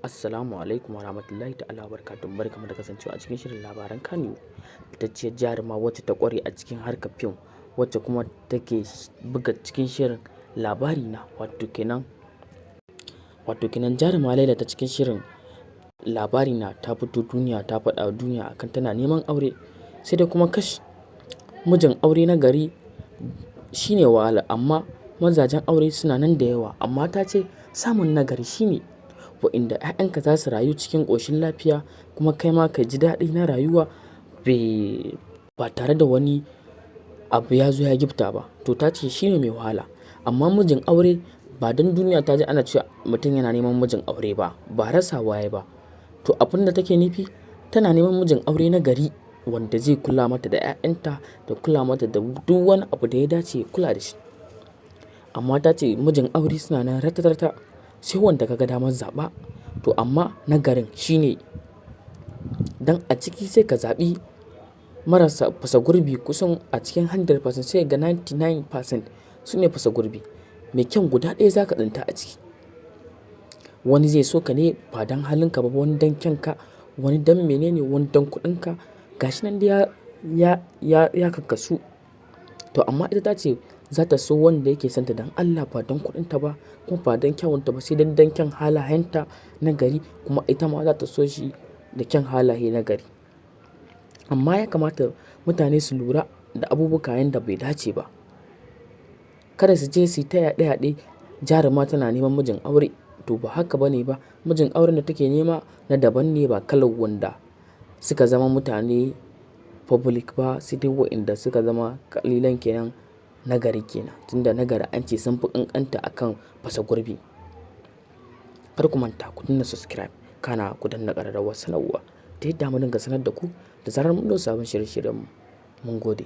Assalamu alaikum warahmatullahi ta'ala wabarakatuh. Barkamu da kasancewa a cikin shirin labaran Kano. Fitacciyar jaruma wacce ta ƙware a cikin harkar fim, wacce kuma take buga cikin shirin labari na wato kenan jaruma Laila ta cikin shirin labari na ta fito duniya ta faɗa wa duniya akan tana neman aure. Sai dai kuma mijin aure na gari shine wahala, amma mazajen aure suna nan da yawa, amma ta ce samun nagari shine wa'inda 'ya'yanka za su rayu cikin ƙoshin lafiya kuma kai ma ka ji daɗi na rayuwa ba tare da wani abu ya zo ya gifta ba. To ta ce shine mai wahala, amma mijin aure ba don duniya ta ji ana cewa mutum yana neman mijin aure ba rasa waye ba. To abin da take nufi, tana neman mijin aure na gari wanda zai kula mata da 'ya'yanta da kula mata da duk wani abu da ya dace ya kula da shi. Amma ta ce mijin aure suna nan ratatarta, sai wanda ka ga damar zaɓa. To amma na garin shine dan a ciki sai ka zaɓi marasa fasa gurbi kusan a cikin 100% sai ga 99% su ne fasa gurbi. Mai kyan guda ɗaya za ka tsinta a ciki. Wani zai so ka ne ba don halinka ba, wani don kyanka, wani don menene, wani don kuɗinka. Gashi nan dai ya kakkasu. To amma ita ta ce za ta so wanda yake son ta don Allah ba don kuɗinta ba kuma ba don kyawunta ba, sai don kyan halayenta na gari, kuma ita ma za ta so shi da kyan halaye na gari. Amma ya kamata mutane su lura da abubuwan da bai dace ba. Kada su je su yi ta yaɗe-yaɗe jaruma tana neman mijin aure. To ba haka ba ne ba. Mijin auren da take nema na daban ne, ba kalar wanda suka zama mutane public ba, sai dai wa'inda suka zama ƙalilan kenan na gari kenan. Tunda na gari an ce sun fi ƙanƙanta akan fasa gurbi. Kar ku manta ku danna subscribe, kana ku danna ƙararrawar sanarwa ta yadda mu dinga sanar da ku da zarar mun ɗau sabon shirye-shiryenmu. Mun gode.